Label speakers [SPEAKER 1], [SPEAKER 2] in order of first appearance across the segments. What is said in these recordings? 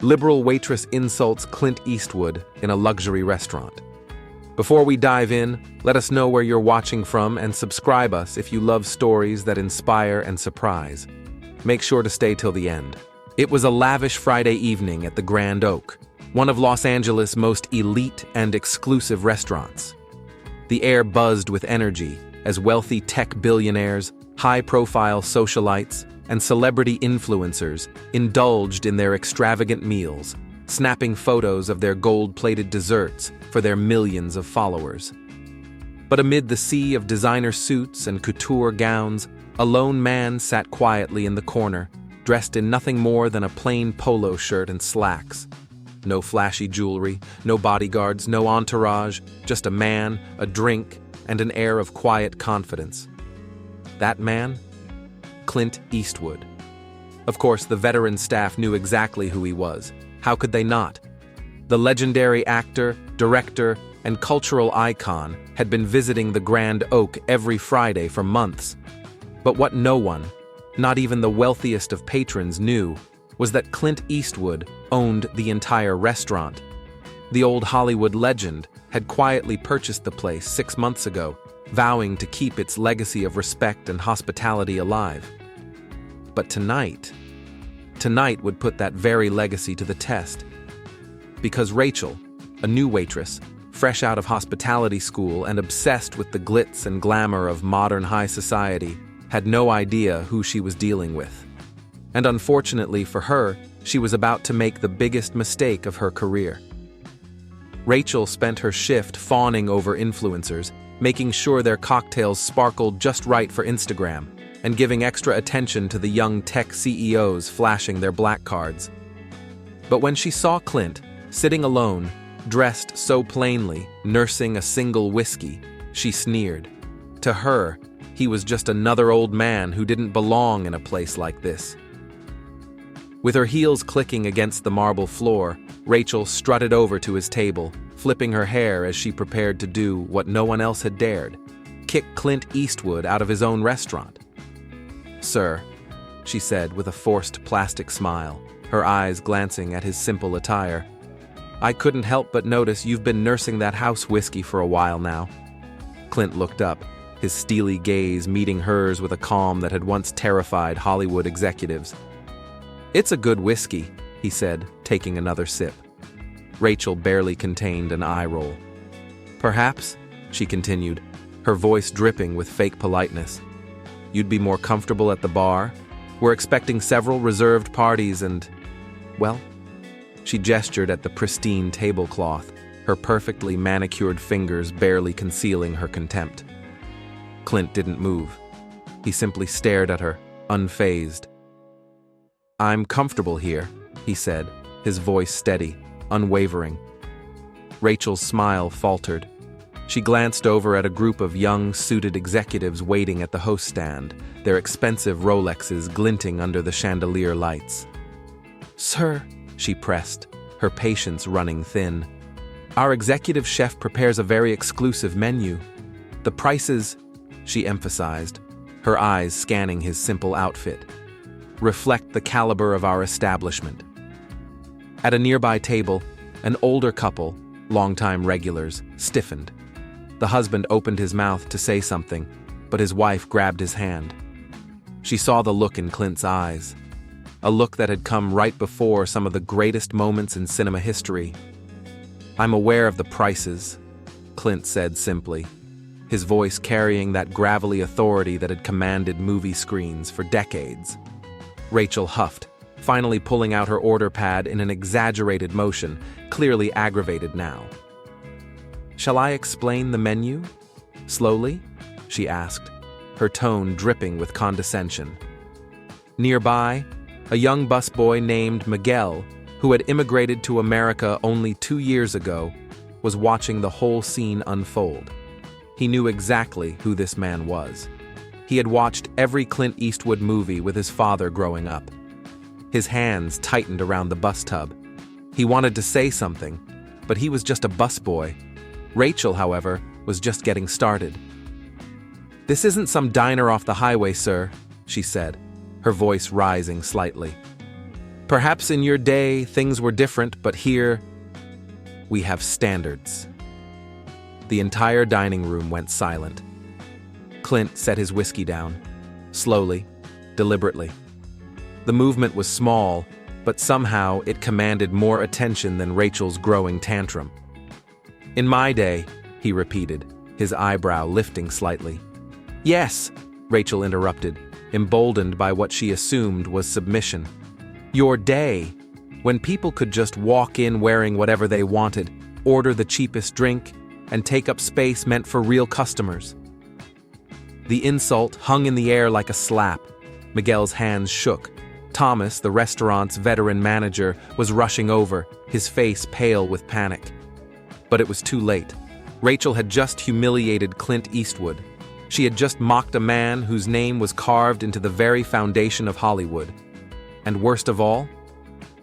[SPEAKER 1] Liberal waitress insults Clint Eastwood in a luxury restaurant. Before we dive in, let us know where you're watching from and subscribe us if you love stories that inspire and surprise. Make sure to stay till the end. It was a lavish Friday evening at the Grand Oak, one of Los Angeles' most elite and exclusive restaurants. The air buzzed with energy as wealthy tech billionaires, high-profile socialites, and celebrity influencers indulged in their extravagant meals, snapping photos of their gold-plated desserts for their millions of followers. But amid the sea of designer suits and couture gowns, a lone man sat quietly in the corner, dressed in nothing more than a plain polo shirt and slacks. No flashy jewelry, no bodyguards, no entourage, just a man, a drink, and an air of quiet confidence. That man? Clint Eastwood. Of course, the veteran staff knew exactly who he was. How could they not? The legendary actor, director, and cultural icon had been visiting the Grand Oak every Friday for months. But what no one, not even the wealthiest of patrons, knew was that Clint Eastwood owned the entire restaurant. The old Hollywood legend had quietly purchased the place 6 months ago, vowing to keep its legacy of respect and hospitality alive. But tonight would put that very legacy to the test. Because Rachel, a new waitress, fresh out of hospitality school and obsessed with the glitz and glamour of modern high society, had no idea who she was dealing with. And unfortunately for her, she was about to make the biggest mistake of her career. Rachel spent her shift fawning over influencers, making sure their cocktails sparkled just right for Instagram, and giving extra attention to the young tech CEOs flashing their black cards. But when she saw Clint, sitting alone, dressed so plainly, nursing a single whiskey, she sneered. To her, he was just another old man who didn't belong in a place like this. With her heels clicking against the marble floor, Rachel strutted over to his table, flipping her hair as she prepared to do what no one else had dared: kick Clint Eastwood out of his own restaurant. "Sir," she said with a forced plastic smile, her eyes glancing at his simple attire, "I couldn't help but notice you've been nursing that house whiskey for a while now." Clint looked up, his steely gaze meeting hers with a calm that had once terrified Hollywood executives. "It's a good whiskey," he said, taking another sip. Rachel barely contained an eye roll. "Perhaps," she continued, her voice dripping with fake politeness, "you'd be more comfortable at the bar? We're expecting several reserved parties and, well," she gestured at the pristine tablecloth, her perfectly manicured fingers barely concealing her contempt. Clint didn't move. He simply stared at her, unfazed. "I'm comfortable here," he said, his voice steady, unwavering. Rachel's smile faltered. She glanced over at a group of young, suited executives waiting at the host stand, their expensive Rolexes glinting under the chandelier lights. "Sir," she pressed, her patience running thin, "our executive chef prepares a very exclusive menu. The prices," she emphasized, her eyes scanning his simple outfit, "reflect the caliber of our establishment." At a nearby table, an older couple, longtime regulars, stiffened. The husband opened his mouth to say something, but his wife grabbed his hand. She saw the look in Clint's eyes, a look that had come right before some of the greatest moments in cinema history. "I'm aware of the prices," Clint said simply, his voice carrying that gravelly authority that had commanded movie screens for decades. Rachel huffed, finally pulling out her order pad in an exaggerated motion, clearly aggravated now. "Shall I explain the menu? Slowly?" she asked, her tone dripping with condescension. Nearby, a young busboy named Miguel, who had immigrated to America only 2 years ago, was watching the whole scene unfold. He knew exactly who this man was. He had watched every Clint Eastwood movie with his father growing up. His hands tightened around the bus tub. He wanted to say something, but he was just a busboy. Rachel, however, was just getting started. "This isn't some diner off the highway, sir," she said, her voice rising slightly. Perhaps in your day, things were different, but here, we have standards. The entire dining room went silent. Clint set his whiskey down, slowly, deliberately. The movement was small, but somehow it commanded more attention than Rachel's growing tantrum. In my day, he repeated, his eyebrow lifting slightly. Yes, Rachel interrupted, emboldened by what she assumed was submission. Your day, when people could just walk in wearing whatever they wanted, order the cheapest drink, and take up space meant for real customers. The insult hung in the air like a slap. Miguel's hands shook. Thomas, the restaurant's veteran manager, was rushing over, his face pale with panic. But it was too late. Rachel had just humiliated Clint Eastwood. She had just mocked a man whose name was carved into the very foundation of Hollywood. And worst of all,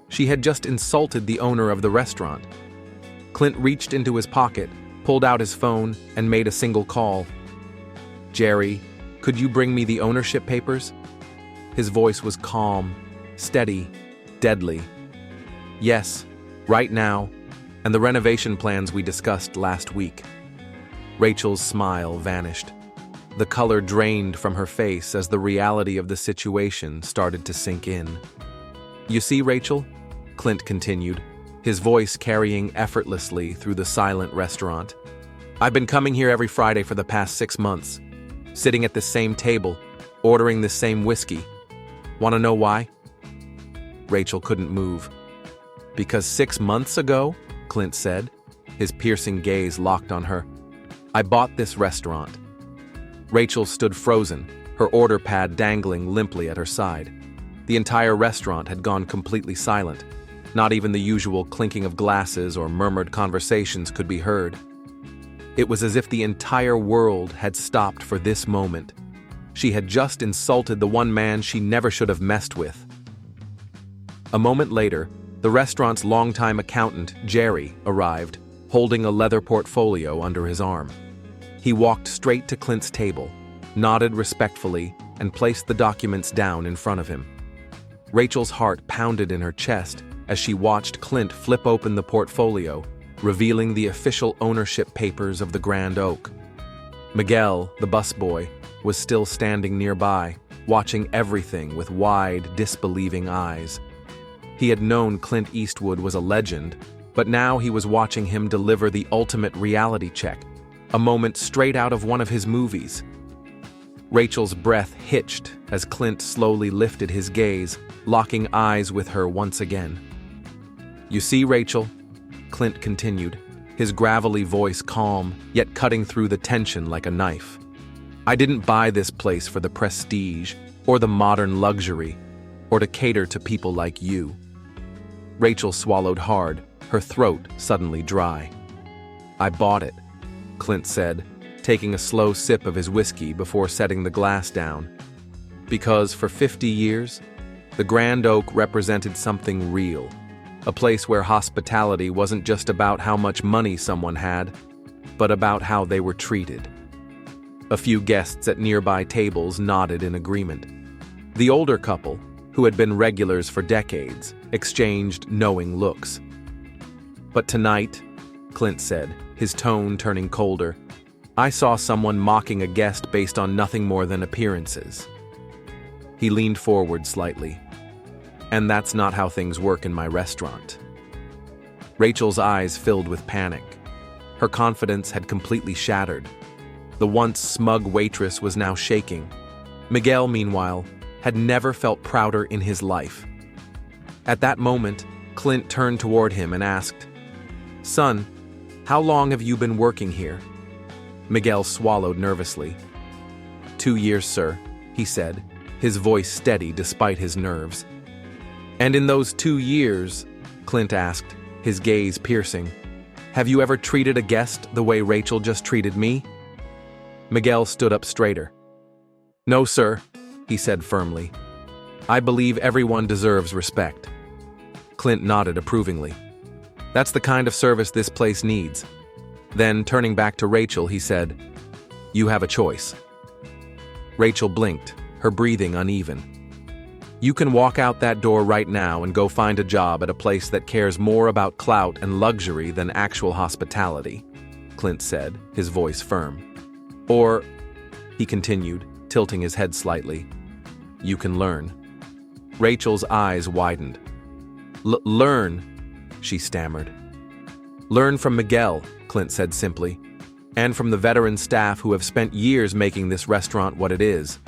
[SPEAKER 1] she had just insulted the owner of the restaurant. Clint reached into his pocket, pulled out his phone, and made a single call. Jerry, could you bring me the ownership papers? His voice was calm, steady, deadly. Yes, right now, and the renovation plans we discussed last week. Rachel's smile vanished. The color drained from her face as the reality of the situation started to sink in. You see, Rachel, Clint continued, his voice carrying effortlessly through the silent restaurant. I've been coming here every Friday for the past 6 months, sitting at this same table, ordering this same whiskey. Want to know why? Rachel couldn't move. Because 6 months ago, Clint said, his piercing gaze locked on her, I bought this restaurant. Rachel stood frozen, her order pad dangling limply at her side. The entire restaurant had gone completely silent. Not even the usual clinking of glasses or murmured conversations could be heard. It was as if the entire world had stopped for this moment. She had just insulted the one man she never should have messed with. A moment later, the restaurant's longtime accountant, Jerry, arrived, holding a leather portfolio under his arm. He walked straight to Clint's table, nodded respectfully, and placed the documents down in front of him. Rachel's heart pounded in her chest as she watched Clint flip open the portfolio, revealing the official ownership papers of the Grand Oak. Miguel, the busboy, was still standing nearby, watching everything with wide, disbelieving eyes. He had known Clint Eastwood was a legend, but now he was watching him deliver the ultimate reality check, a moment straight out of one of his movies. Rachel's breath hitched as Clint slowly lifted his gaze, locking eyes with her once again. You see, Rachel, Clint continued, his gravelly voice calm, yet cutting through the tension like a knife. I didn't buy this place for the prestige or the modern luxury, or to cater to people like you. Rachel swallowed hard, her throat suddenly dry. I bought it, Clint said, taking a slow sip of his whiskey before setting the glass down. Because for 50 years, the Grand Oak represented something real, a place where hospitality wasn't just about how much money someone had, but about how they were treated. A few guests at nearby tables nodded in agreement. The older couple, who had been regulars for decades, exchanged knowing looks. But tonight, Clint said, his tone turning colder, I saw someone mocking a guest based on nothing more than appearances. He leaned forward slightly. And that's not how things work in my restaurant. Rachel's eyes filled with panic. Her confidence had completely shattered. The once smug waitress was now shaking. Miguel, meanwhile, had never felt prouder in his life. At that moment, Clint turned toward him and asked, Son, how long have you been working here? Miguel swallowed nervously. 2 years, sir, he said, his voice steady despite his nerves. And in those 2 years, Clint asked, his gaze piercing, have you ever treated a guest the way Rachel just treated me? Miguel stood up straighter. No, sir, he said firmly. I believe everyone deserves respect. Clint nodded approvingly. That's the kind of service this place needs. Then, turning back to Rachel, he said, You have a choice. Rachel blinked, her breathing uneven. You can walk out that door right now and go find a job at a place that cares more about clout and luxury than actual hospitality, Clint said, his voice firm. Or, he continued, tilting his head slightly, you can learn. Rachel's eyes widened. Learn, she stammered. Learn from Miguel, Clint said simply, and from the veteran staff who have spent years making this restaurant what it is.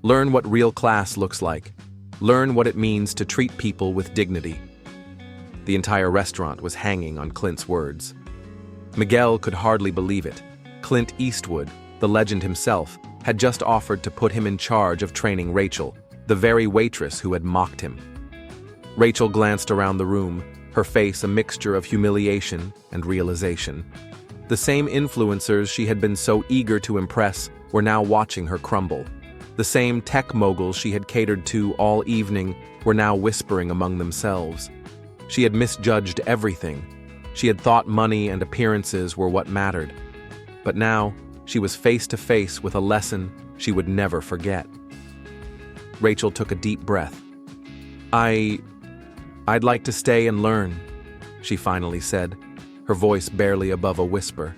[SPEAKER 1] Learn what real class looks like. Learn what it means to treat people with dignity. The entire restaurant was hanging on Clint's words. Miguel could hardly believe it. Clint Eastwood, the legend himself, had just offered to put him in charge of training Rachel, the very waitress who had mocked him. Rachel glanced around the room, her face a mixture of humiliation and realization. The same influencers she had been so eager to impress were now watching her crumble. The same tech moguls she had catered to all evening were now whispering among themselves. She had misjudged everything. She had thought money and appearances were what mattered. But now, she was face to face with a lesson she would never forget. Rachel took a deep breath. I'd like to stay and learn, she finally said, her voice barely above a whisper.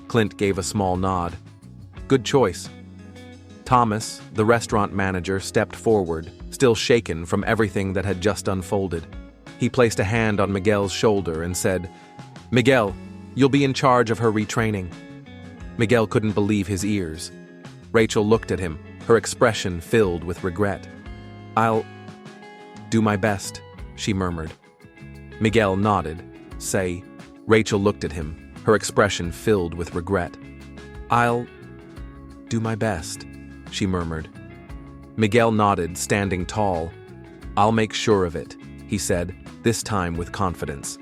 [SPEAKER 1] Clint gave a small nod. Good choice. Thomas, the restaurant manager, stepped forward, still shaken from everything that had just unfolded. He placed a hand on Miguel's shoulder and said, Miguel, you'll be in charge of her retraining. Miguel couldn't believe his ears. Rachel looked at him, her expression filled with regret. I'll do my best, she murmured. Miguel nodded. Say, Rachel looked at him, her expression filled with regret. I'll do my best, she murmured. Miguel nodded, standing tall. I'll make sure of it, he said, this time with confidence.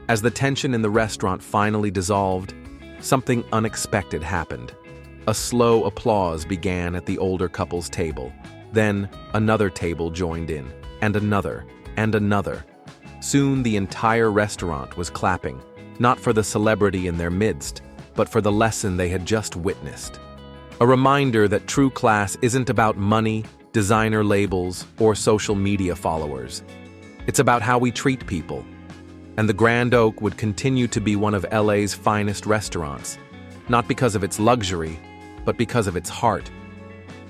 [SPEAKER 1] As the tension in the restaurant finally dissolved, something unexpected happened. A slow applause began at the older couple's table. Then another table joined in, and another, and another. Soon the entire restaurant was clapping, not for the celebrity in their midst, but for the lesson they had just witnessed. A reminder that true class isn't about money, designer labels, or social media followers. It's about how we treat people. And the Grand Oak would continue to be one of LA's finest restaurants, not because of its luxury, but because of its heart.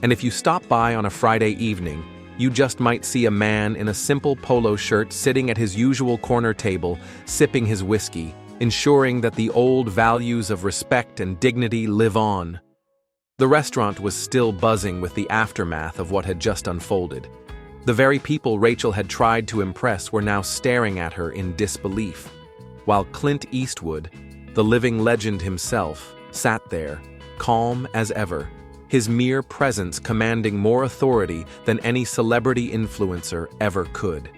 [SPEAKER 1] And if you stop by on a Friday evening, you just might see a man in a simple polo shirt sitting at his usual corner table, sipping his whiskey, ensuring that the old values of respect and dignity live on. The restaurant was still buzzing with the aftermath of what had just unfolded. The very people Rachel had tried to impress were now staring at her in disbelief, while Clint Eastwood, the living legend himself, sat there, calm as ever, his mere presence commanding more authority than any celebrity influencer ever could.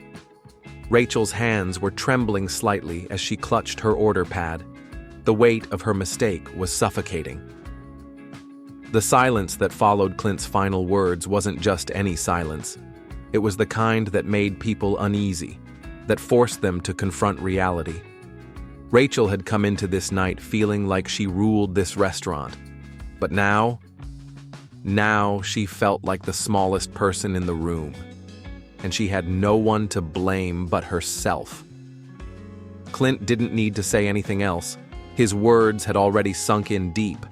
[SPEAKER 1] Rachel's hands were trembling slightly as she clutched her order pad. The weight of her mistake was suffocating. The silence that followed Clint's final words wasn't just any silence. It was the kind that made people uneasy, that forced them to confront reality. Rachel had come into this night feeling like she ruled this restaurant, but now she felt like the smallest person in the room, and she had no one to blame but herself. Clint didn't need to say anything else. His words had already sunk in deep.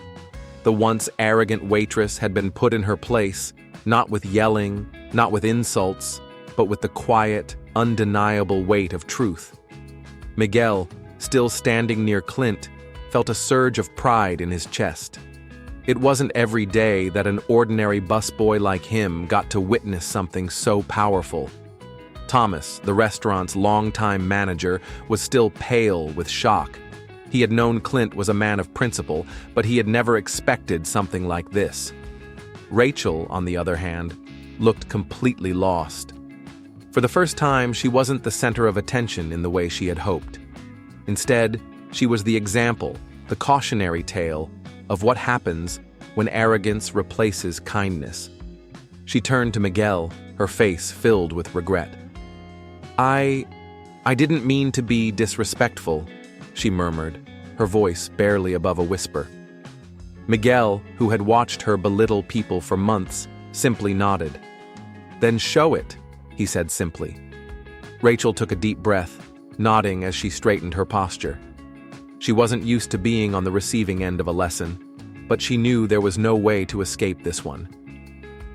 [SPEAKER 1] The once arrogant waitress had been put in her place, not with yelling, not with insults, but with the quiet, undeniable weight of truth. Miguel, still standing near Clint, felt a surge of pride in his chest. It wasn't every day that an ordinary busboy like him got to witness something so powerful. Thomas, the restaurant's longtime manager, was still pale with shock. He had known Clint was a man of principle, but he had never expected something like this. Rachel, on the other hand, looked completely lost. For the first time, she wasn't the center of attention in the way she had hoped. Instead, she was the example, the cautionary tale, of what happens when arrogance replaces kindness. She turned to Miguel, her face filled with regret. I didn't mean to be disrespectful, she murmured, her voice barely above a whisper. Miguel, who had watched her belittle people for months, simply nodded. "Then show it," he said simply. Rachel took a deep breath, nodding as she straightened her posture. She wasn't used to being on the receiving end of a lesson, but she knew there was no way to escape this one.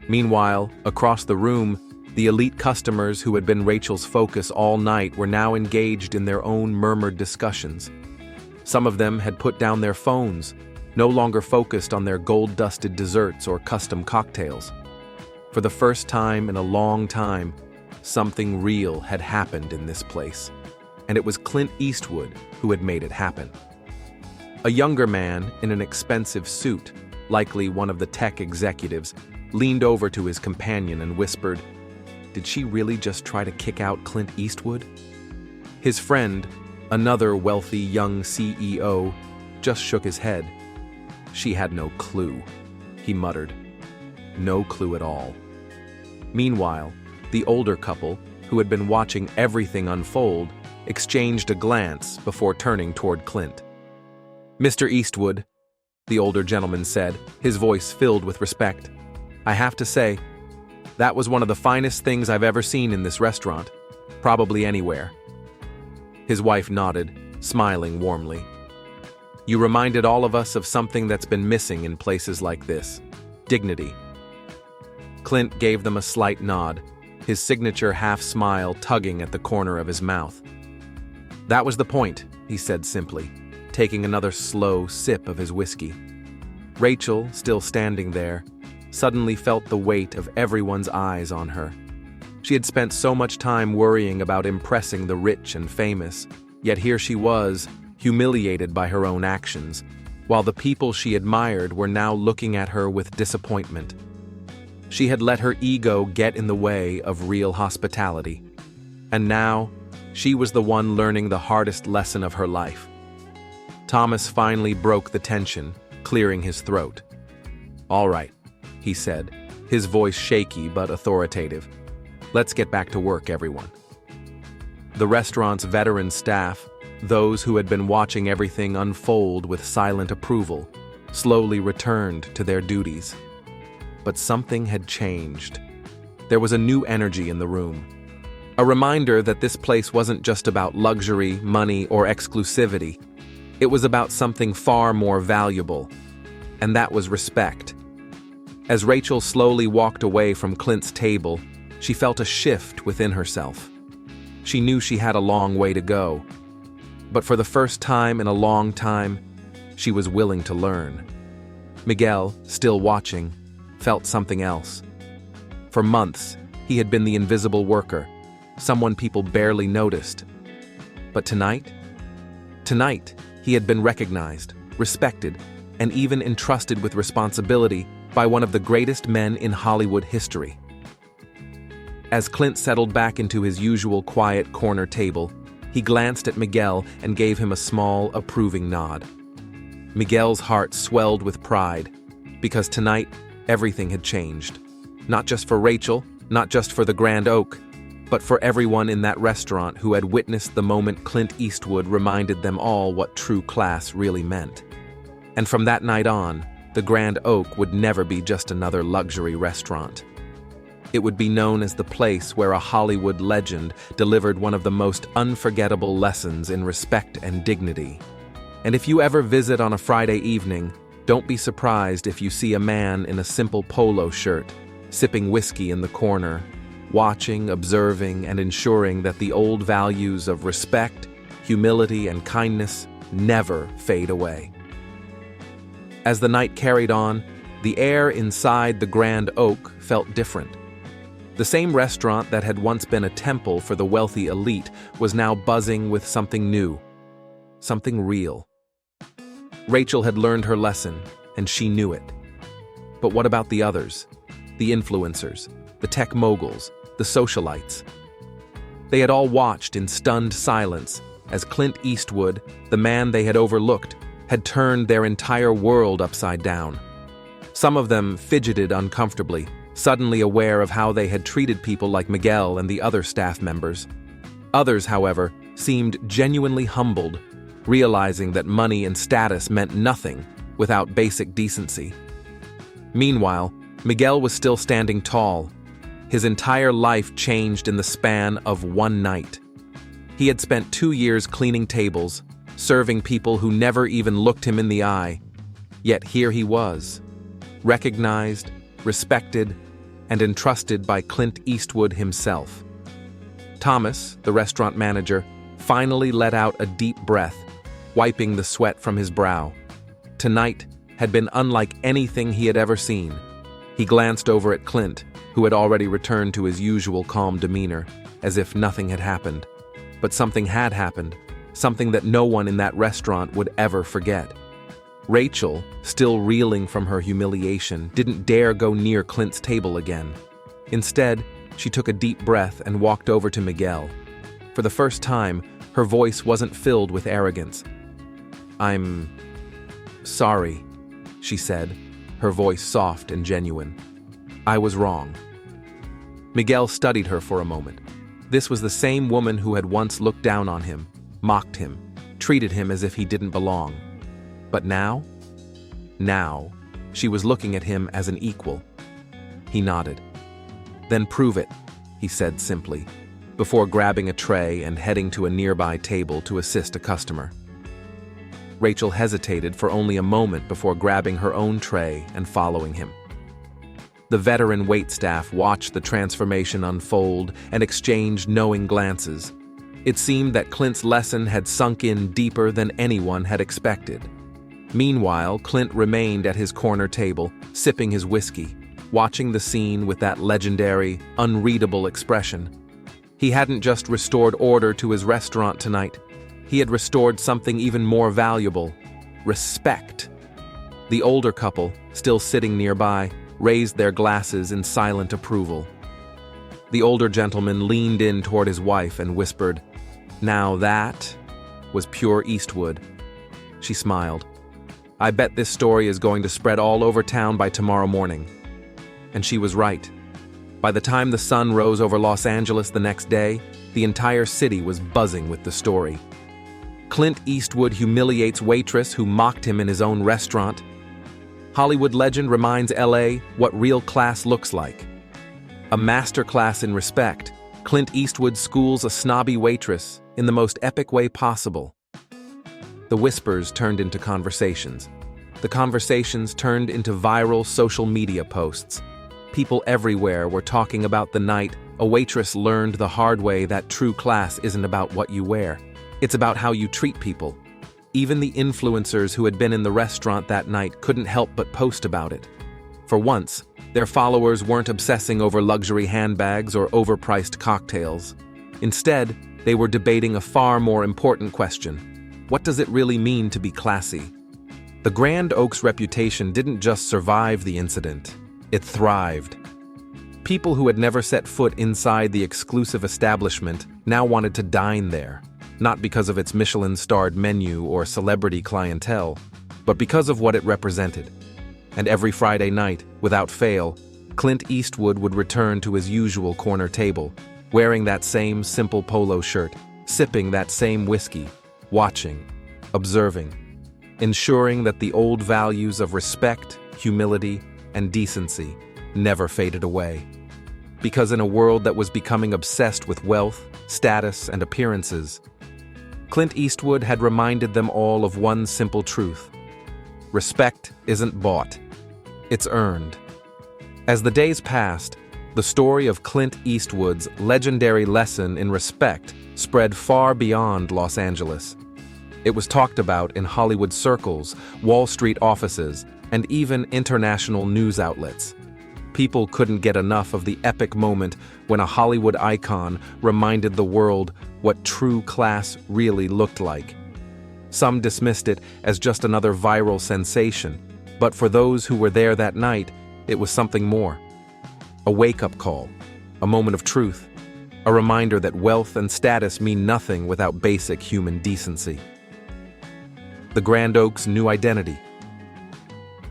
[SPEAKER 1] Meanwhile, across the room, the elite customers who had been Rachel's focus all night were now engaged in their own murmured discussions. Some of them had put down their phones, no longer focused on their gold-dusted desserts or custom cocktails. For the first time in a long time, something real had happened in this place, and it was Clint Eastwood who had made it happen. A younger man in an expensive suit, likely one of the tech executives, leaned over to his companion and whispered, "Did she really just try to kick out Clint Eastwood?" His friend, another wealthy young CEO, just shook his head. "She had no clue," he muttered. "No clue at all." Meanwhile, the older couple, who had been watching everything unfold, exchanged a glance before turning toward Clint. "Mr. Eastwood," the older gentleman said, his voice filled with respect, "I have to say, that was one of the finest things I've ever seen in this restaurant, probably anywhere." His wife nodded, smiling warmly. "You reminded all of us of something that's been missing in places like this: dignity." Clint gave them a slight nod, his signature half-smile tugging at the corner of his mouth. "That was the point," he said simply, taking another slow sip of his whiskey. Rachel, still standing there, suddenly felt the weight of everyone's eyes on her. She had spent so much time worrying about impressing the rich and famous, yet here she was, humiliated by her own actions, while the people she admired were now looking at her with disappointment. She had let her ego get in the way of real hospitality, and now she was the one learning the hardest lesson of her life. Thomas finally broke the tension, clearing his throat. "All right," he said, his voice shaky but authoritative. "Let's get back to work, everyone." The restaurant's veteran staff, those who had been watching everything unfold with silent approval, slowly returned to their duties. But something had changed. There was a new energy in the room. A reminder that this place wasn't just about luxury, money, or exclusivity. It was about something far more valuable, and that was respect. As Rachel slowly walked away from Clint's table, she felt a shift within herself. She knew she had a long way to go, but for the first time in a long time, she was willing to learn. Miguel, still watching, felt something else. For months, he had been the invisible worker, someone people barely noticed. But tonight, he had been recognized, respected, and even entrusted with responsibility by one of the greatest men in Hollywood history. As Clint settled back into his usual quiet corner table, he glanced at Miguel and gave him a small, approving nod. Miguel's heart swelled with pride, because tonight, everything had changed. Not just for Rachel, not just for the Grand Oak, but for everyone in that restaurant who had witnessed the moment Clint Eastwood reminded them all what true class really meant. And from that night on, the Grand Oak would never be just another luxury restaurant. It would be known as the place where a Hollywood legend delivered one of the most unforgettable lessons in respect and dignity. And if you ever visit on a Friday evening, don't be surprised if you see a man in a simple polo shirt, sipping whiskey in the corner, watching, observing, and ensuring that the old values of respect, humility, and kindness never fade away. As the night carried on, the air inside the Grand Oak felt different. The same restaurant that had once been a temple for the wealthy elite was now buzzing with something new, something real. Rachel had learned her lesson, and she knew it. But what about the others? The influencers, the tech moguls, the socialites? They had all watched in stunned silence as Clint Eastwood, the man they had overlooked, had turned their entire world upside down. Some of them fidgeted uncomfortably, suddenly aware of how they had treated people like Miguel and the other staff members. Others, however, seemed genuinely humbled, realizing that money and status meant nothing without basic decency. Meanwhile, Miguel was still standing tall, His entire life changed in the span of one night. He had spent 2 years cleaning tables, serving people who never even looked him in the eye. Yet here he was, recognized, respected, and entrusted by Clint Eastwood himself. Thomas, the restaurant manager, finally let out a deep breath, wiping the sweat from his brow. Tonight had been unlike anything he had ever seen. He glanced over at Clint, who had already returned to his usual calm demeanor, as if nothing had happened. But something had happened, something that no one in that restaurant would ever forget. Rachel, still reeling from her humiliation, didn't dare go near Clint's table again. Instead, she took a deep breath and walked over to Miguel. For the first time, her voice wasn't filled with arrogance. "I'm sorry," she said, her voice soft and genuine. "I was wrong." Miguel studied her for a moment. This was the same woman who had once looked down on him, mocked him, treated him as if he didn't belong. But now? Now, she was looking at him as an equal. He nodded. "Then prove it," he said simply, before grabbing a tray and heading to a nearby table to assist a customer. Rachel hesitated for only a moment before grabbing her own tray and following him. The veteran waitstaff watched the transformation unfold and exchanged knowing glances. It seemed that Clint's lesson had sunk in deeper than anyone had expected. Meanwhile, Clint remained at his corner table, sipping his whiskey, watching the scene with that legendary, unreadable expression. He hadn't just restored order to his restaurant tonight. He had restored something even more valuable: respect. The older couple, still sitting nearby, raised their glasses in silent approval. The older gentleman leaned in toward his wife and whispered, "Now that was pure Eastwood." She smiled. "I bet this story is going to spread all over town by tomorrow morning." And she was right. By the time the sun rose over Los Angeles the next day, the entire city was buzzing with the story. Clint Eastwood humiliates waitress who mocked him in his own restaurant. Hollywood legend reminds LA what real class looks like. A masterclass in respect, Clint Eastwood schools a snobby waitress in the most epic way possible. The whispers turned into conversations. The conversations turned into viral social media posts. People everywhere were talking about the night a waitress learned the hard way that true class isn't about what you wear. It's about how you treat people. Even the influencers who had been in the restaurant that night couldn't help but post about it. For once, their followers weren't obsessing over luxury handbags or overpriced cocktails. Instead, they were debating a far more important question: what does it really mean to be classy? The Grand Oaks reputation didn't just survive the incident, it thrived. People who had never set foot inside the exclusive establishment now wanted to dine there, not because of its Michelin-starred menu or celebrity clientele, but because of what it represented. And every Friday night, without fail, Clint Eastwood would return to his usual corner table, wearing that same simple polo shirt, sipping that same whiskey, watching, observing, ensuring that the old values of respect, humility, and decency never faded away. Because in a world that was becoming obsessed with wealth, status, and appearances, Clint Eastwood had reminded them all of one simple truth: respect isn't bought, it's earned. As the days passed, the story of Clint Eastwood's legendary lesson in respect spread far beyond Los Angeles. It was talked about in Hollywood circles, Wall Street offices, and even international news outlets. People couldn't get enough of the epic moment when a Hollywood icon reminded the world what true class really looked like. Some dismissed it as just another viral sensation, but for those who were there that night, it was something more. A wake-up call, a moment of truth, a reminder that wealth and status mean nothing without basic human decency. The Grand Oak's new identity.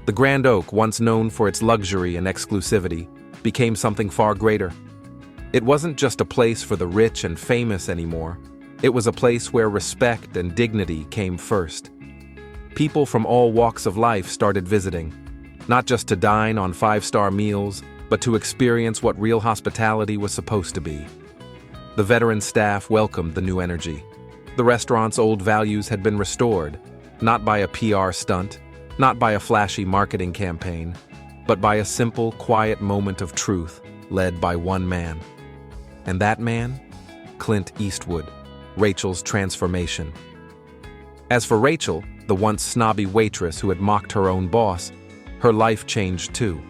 [SPEAKER 1] The Grand Oak, once known for its luxury and exclusivity, became something far greater. It wasn't just a place for the rich and famous anymore. It was a place where respect and dignity came first. People from all walks of life started visiting, not just to dine on five-star meals, but to experience what real hospitality was supposed to be. The veteran staff welcomed the new energy. The restaurant's old values had been restored, not by a PR stunt, not by a flashy marketing campaign, but by a simple, quiet moment of truth led by one man. And that man? Clint Eastwood, Rachel's transformation. As for Rachel, the once snobby waitress who had mocked her own boss, her life changed too.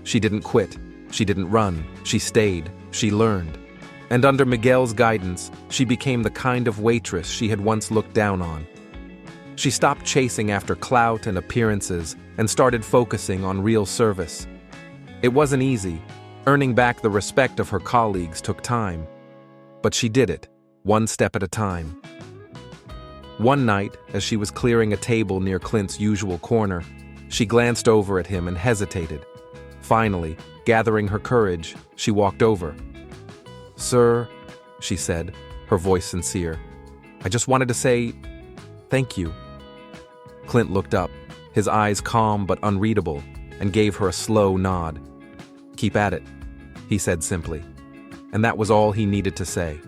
[SPEAKER 1] She didn't quit, she didn't run, she stayed, she learned. And under Miguel's guidance, she became the kind of waitress she had once looked down on. She stopped chasing after clout and appearances and started focusing on real service. It wasn't easy. Earning back the respect of her colleagues took time. But she did it, one step at a time. One night, as she was clearing a table near Clint's usual corner, she glanced over at him and hesitated. Finally, gathering her courage, she walked over. "Sir," she said, her voice sincere, "I just wanted to say thank you." Clint looked up, his eyes calm but unreadable, and gave her a slow nod. "Keep at it," he said simply. And that was all he needed to say.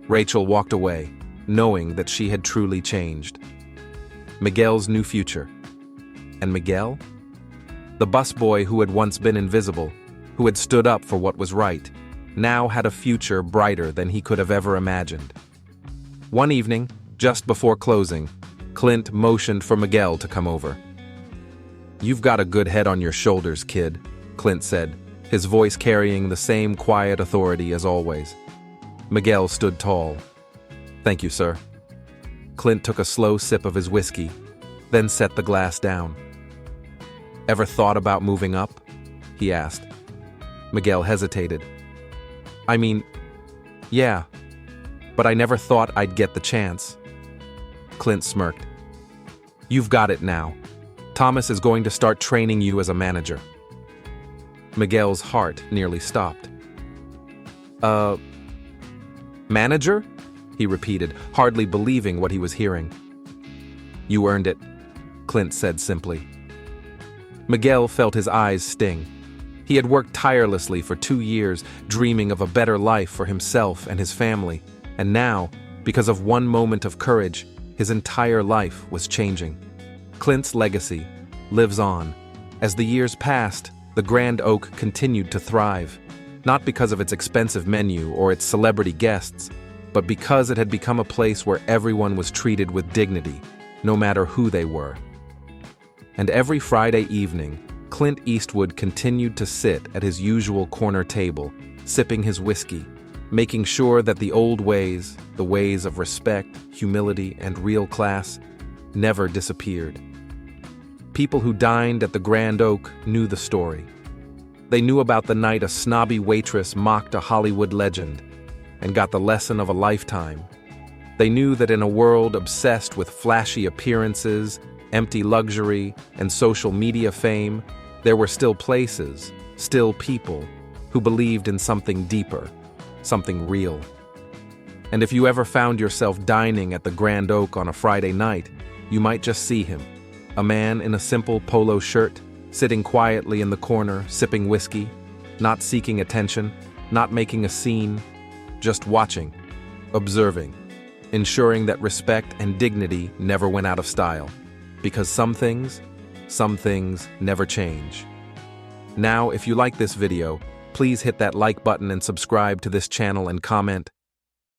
[SPEAKER 1] Rachel walked away, knowing that she had truly changed. Miguel's new future. And Miguel? The busboy who had once been invisible, who had stood up for what was right, now had a future brighter than he could have ever imagined. One evening, just before closing, Clint motioned for Miguel to come over. "You've got a good head on your shoulders, kid," Clint said, his voice carrying the same quiet authority as always. Miguel stood tall. "Thank you, sir." Clint took a slow sip of his whiskey, then set the glass down. "Ever thought about moving up?" he asked. Miguel hesitated. "I mean, yeah, but I never thought I'd get the chance." Clint smirked. "You've got it now. Thomas is going to start training you as a manager." Miguel's heart nearly stopped. Manager?" he repeated, hardly believing what he was hearing. "You earned it," Clint said simply. Miguel felt his eyes sting. He had worked tirelessly for 2 years, dreaming of a better life for himself and his family, and now, because of one moment of courage, his entire life was changing. Clint's legacy lives on. As the years passed, the Grand Oak continued to thrive, not because of its expensive menu or its celebrity guests, but because it had become a place where everyone was treated with dignity, no matter who they were. And every Friday evening, Clint Eastwood continued to sit at his usual corner table, sipping his whiskey, making sure that the old ways, the ways of respect, humility, and real class, never disappeared. People who dined at the Grand Oak knew the story. They knew about the night a snobby waitress mocked a Hollywood legend and got the lesson of a lifetime. They knew that in a world obsessed with flashy appearances, empty luxury, and social media fame, there were still places, still people, who believed in something deeper, something real. And if you ever found yourself dining at the Grand Oak on a Friday night, you might just see him, a man in a simple polo shirt, sitting quietly in the corner, sipping whiskey, not seeking attention, not making a scene, just watching, observing, ensuring that respect and dignity never went out of style. Because some things never change. Now, if you like this video, please hit that like button and subscribe to this channel and comment,